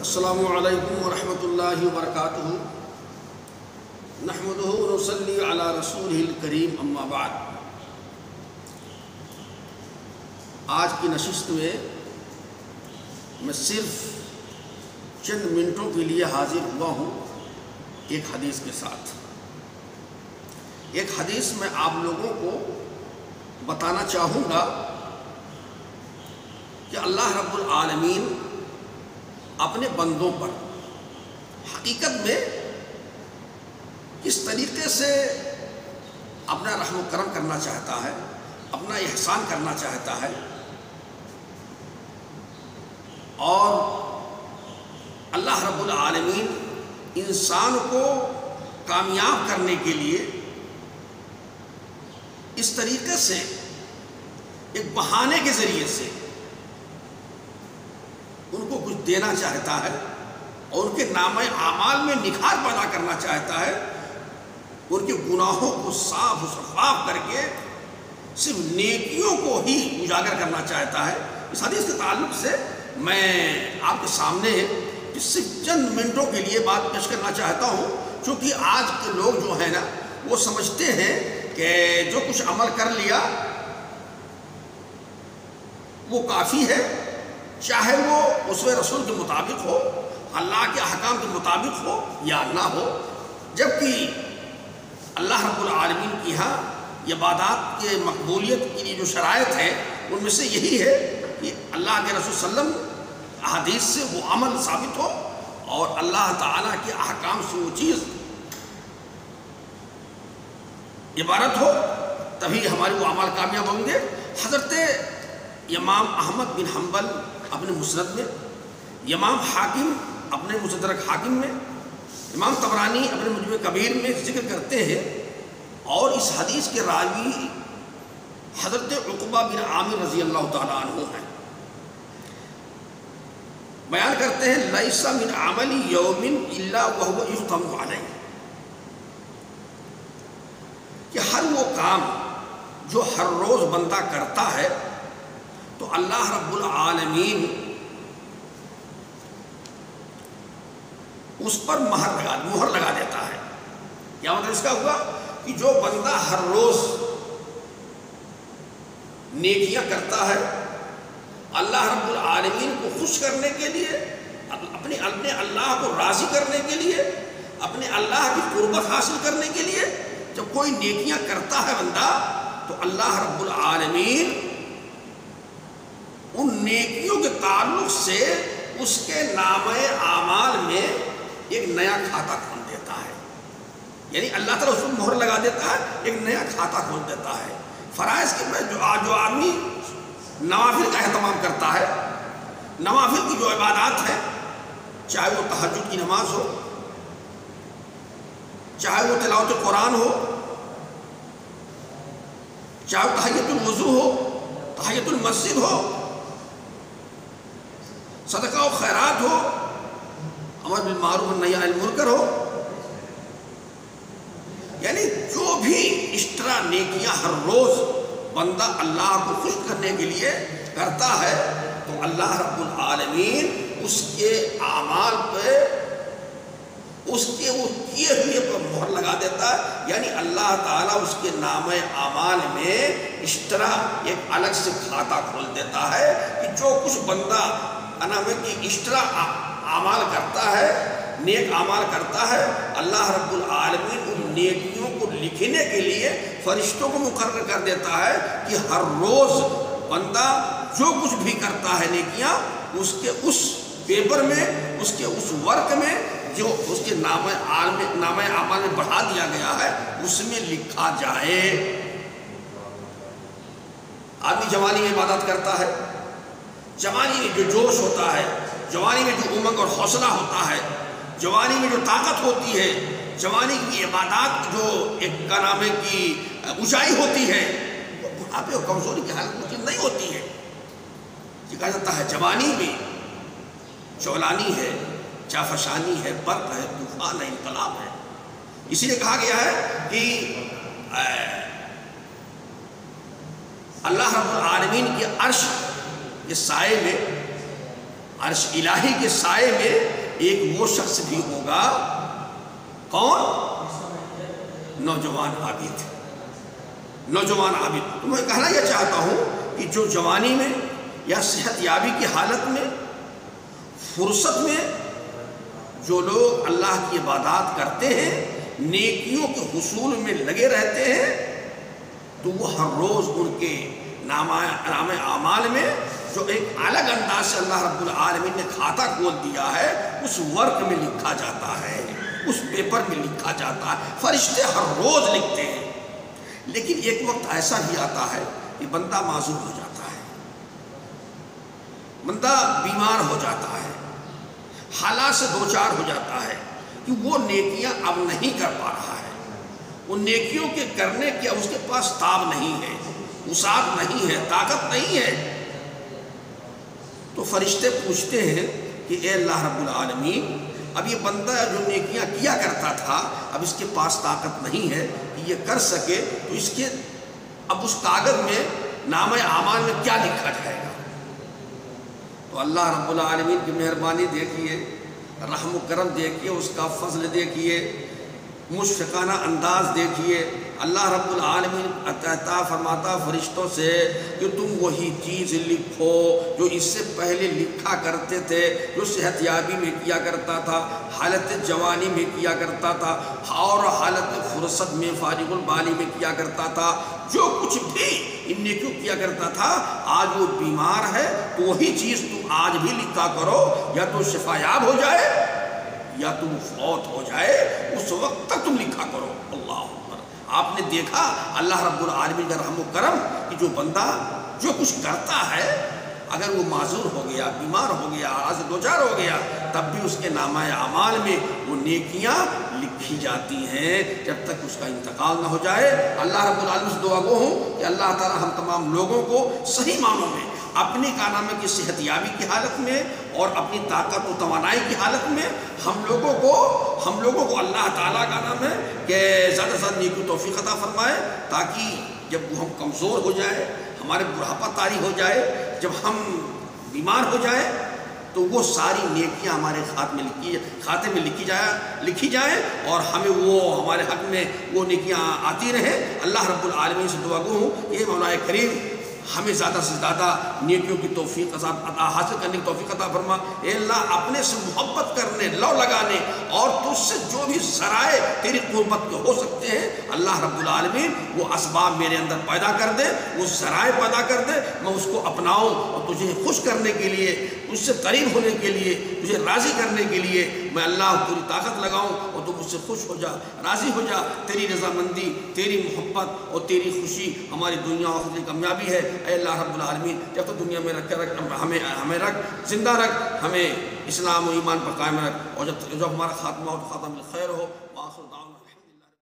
السلام علیکم ورحمۃ اللہ وبرکاتہ۔ نحمدہ ونصلی علی رسولہ الکریم، اما بعد۔ آج کی نشست میں صرف چند منٹوں کے لیے حاضر ہوا ہوں ایک حدیث کے ساتھ۔ ایک حدیث میں آپ لوگوں کو بتانا چاہوں گا کہ اللہ رب العالمین اپنے بندوں پر حقیقت میں کس طریقے سے اپنا رحم و کرم کرنا چاہتا ہے، اپنا احسان کرنا چاہتا ہے، اور اللہ رب العالمین انسان کو کامیاب کرنے کے لیے اس طریقے سے ایک بہانے کے ذریعے سے ان کو کچھ دینا چاہتا ہے اور ان کے نامہ اعمال میں نکھار پیدا کرنا چاہتا ہے، ان کے گناہوں کو صاف و شفاف کر کے صرف نیکیوں کو ہی اجاگر کرنا چاہتا ہے۔ اس حدیث کے تعلق سے میں آپ کے سامنے صرف چند منٹوں کے لیے بات پیش کرنا چاہتا ہوں، چونکہ آج کے لوگ جو ہیں نا وہ سمجھتے ہیں کہ جو کچھ عمل کر لیا وہ کافی ہے، چاہے وہ اسوہ رسول کے مطابق ہو، اللہ کے احکام کے مطابق ہو یا نہ ہو، جبکہ اللہ رب العالمین کی ہاں عبادات کے مقبولیت کی جو شرائط ہیں ان میں سے یہی ہے کہ اللہ کے رسول صلی اللہ علیہ وسلم احادیث سے وہ عمل ثابت ہو اور اللہ تعالیٰ کے احکام سے وہ چیز عبارت ہو، تبھی ہمارے وہ عمل کامیاب ہوں گے۔ حضرت امام احمد بن حنبل اپنے مسند میں، امام حاکم اپنے مستدرک حاکم میں، امام طبرانی اپنے معجم کبیر میں ذکر کرتے ہیں، اور اس حدیث کے راوی حضرت عقبہ بن عامر رضی اللہ تعالیٰ عنہ ہیں۔ بیان کرتے ہیں لیس من عمل یوم الا وهو یختم علیہ، کہ ہر وہ کام جو ہر روز بندہ کرتا ہے تو اللہ رب العالمین اس پر مہر لگا دیتا ہے۔ کیا مطلب اس کا ہوا کہ جو بندہ ہر روز نیکیاں کرتا ہے اللہ رب العالمین کو خوش کرنے کے لیے، اپنے اللہ کو راضی کرنے کے لیے، اپنے اللہ کی قربت حاصل کرنے کے لیے جب کوئی نیکیاں کرتا ہے بندہ تو اللہ رب العالمین ان نیکیوں کے تعلق سے اس کے نامہ اعمال میں ایک نیا کھاتا کھول دیتا ہے، یعنی اللہ تعالیٰ اس کو مہر لگا دیتا ہے، ایک نیا کھاتا کھول دیتا ہے۔ فرائض کے میں جو آدمی نوافل کا اہتمام کرتا ہے، نوافل کی جو عبادات ہیں، چاہے وہ تہجد کی نماز ہو، چاہے وہ تلاوت قرآن ہو، چاہے وہ تحیۃ الوضو ہو، تحیۃ المسجد ہو، صدقہ و خیرات ہو، امر بالمعروف والنہی عن المنکر ہو، یعنی جو بھی اشترا نیکیاں ہر روز بندہ اللہ کو خوش کرنے کے لیے کرتا ہے تو اللہ رب العالمین اس کے اعمال پہ اس کے وہ کیے ہوئے پر مہر لگا دیتا ہے، یعنی اللہ تعالیٰ اس کے نامہ اعمال میں اشترا ایک الگ سے کھاتا کھول دیتا ہے کہ جو کچھ بندہ کی اشترا اعمال کرتا ہے، نیک اعمال کرتا ہے، اللہ رب العالمین ان نیکیوں کو لکھنے کے لیے فرشتوں کو مقرر کر دیتا ہے کہ ہر روز بندہ جو کچھ بھی کرتا ہے نیکیاں اس کے اس پیپر میں، اس کے اس ورک میں جو اس کے نامہ اعمال میں بڑھا دیا گیا ہے اس میں لکھا جائے۔ آدمی جوانی میں عبادت کرتا ہے، جوانی میں جو جوش ہوتا ہے، جوانی میں جو امنگ اور حوصلہ ہوتا ہے، جوانی میں جو طاقت ہوتی ہے، جوانی کی عبادات جو ایک کا نام ہے کی اونچائی ہوتی ہے، وہ بڑھاپے اور کمزوری کی حالت ممکن نہیں ہوتی ہے۔ یہ کہا جاتا ہے جوانی میں چولانی ہے، جافشانی ہے، برق ہے، طوفان ہے، انقلاب ہے۔ اسی لیے کہا گیا ہے کہ اللہ رب العالمین کی عرش کے سائے میں عرش الہی کے سائے میں ایک وہ شخص بھی ہوگا، کون؟ نوجوان عابد۔ نوجوان عابد۔ تو میں کہنا یہ چاہتا ہوں کہ جو جوانی میں یا صحت یابی کی حالت میں، فرصت میں جو لوگ اللہ کی عبادات کرتے ہیں، نیکیوں کے حصول میں لگے رہتے ہیں، تو وہ ہر روز ان کے نام اعمال میں جو ایک الگ انداز سے اللہ رب العالمین نے کھاتا کھول دیا ہے، اس ورق میں لکھا جاتا ہے، اس پیپر میں لکھا جاتا ہے۔ فرشتے ہر روز لکھتے ہیں۔ لیکن ایک وقت ایسا بھی آتا ہے کہ بندہ معذور ہو جاتا ہے، بندہ بیمار ہو جاتا ہے، حالات سے دوچار ہو جاتا ہے کہ وہ نیکیاں اب نہیں کر پا رہا ہے، ان نیکیوں کے کرنے کے اس کے پاس تاب نہیں ہے، وسعت نہیں ہے، طاقت نہیں ہے۔ تو فرشتے پوچھتے ہیں کہ اے اللہ رب العالمین، اب یہ بندہ جو نیکیاں کیا کرتا تھا اب اس کے پاس طاقت نہیں ہے کہ یہ کر سکے، تو اس کے اب اس کاغذ میں نامہ اعمال میں کیا لکھا جائے گا؟ تو اللہ رب العالمین کی مہربانی دیکھیے، رحم و کرم دیکھیے، اس کا فضل دیکھیے، مشفقانہ انداز دیکھیے۔ اللہ رب العالمین عطا فرماتا فرشتوں سے کہ تم وہی چیز لکھو جو اس سے پہلے لکھا کرتے تھے، جو صحت یابی میں کیا کرتا تھا، حالت جوانی میں کیا کرتا تھا، اور حالت فرصت میں فارغ البالی میں کیا کرتا تھا، جو کچھ بھی ان نے کیوں کیا کرتا تھا۔ آج وہ بیمار ہے تو وہی چیز تم آج بھی لکھا کرو، یا تو شفا یاب ہو جائے یا تم فوت ہو جائے، اس وقت تک تم لکھا کرو۔ اللہ اکبر۔ آپ نے دیکھا اللہ رب العالمین کا رحم و کرم کہ جو بندہ جو کچھ کرتا ہے، اگر وہ معذور ہو گیا، بیمار ہو گیا، آج دوچار ہو گیا، تب بھی اس کے نامہ اعمال میں وہ نیکیاں لکھی جاتی ہیں جب تک اس کا انتقال نہ ہو جائے۔ اللہ رب العالمین سے دعا گو ہوں کہ اللہ تعالی ہم تمام لوگوں کو صحیح معنوں میں اپنی کارنامے کی صحت یابی کی حالت میں اور اپنی طاقت و توانائی کی حالت میں ہم لوگوں کو اللہ تعالیٰ کا نام ہے کہ زیادہ سے زیادہ نیکی توفیق عطا فرمائے، تاکہ جب وہ ہم کمزور ہو جائے، ہمارے بڑھاپا طاری ہو جائے، جب ہم بیمار ہو جائیں، تو وہ ساری نیکیاں ہمارے کھاتے میں لکھی جائیں اور ہمیں وہ ہمارے حق میں وہ نیکیاں آتی رہیں۔ اللہ رب العالمین سے دعا گو ہوں کہ مولا کریم ہمیں زیادہ سے زیادہ نیکیوں کی توفیق عطا حاصل کرنے کی توفیق عطا فرما۔ اے اللہ، اپنے سے محبت کرنے، لو لگانے اور تجھ سے جو بھی ذرائع تیری قربت کے ہو سکتے ہیں، اللہ رب العالمین وہ اسباب میرے اندر پیدا کر دے، وہ ذرائع پیدا کر دے، میں اس کو اپناؤں اور تجھے خوش کرنے کے لیے، تجھ سے قریب ہونے کے لیے، تجھے راضی کرنے کے لیے میں اللہ پوری طاقت لگاؤں اور تو مجھ سے خوش ہو جا، راضی ہو جا۔ تیری رضامندی، تیری محبت اور تیری خوشی ہماری دنیا اور آخرت کی کامیابی ہے۔ اے اللہ رب العالمین، جب تک دنیا میں ہمیں رکھ، زندہ رکھ، ہمیں اسلام و ایمان پر قائم رکھ، اور جب ہمارا خاتمہ ہو تو خاتمہ بالخیر ہو۔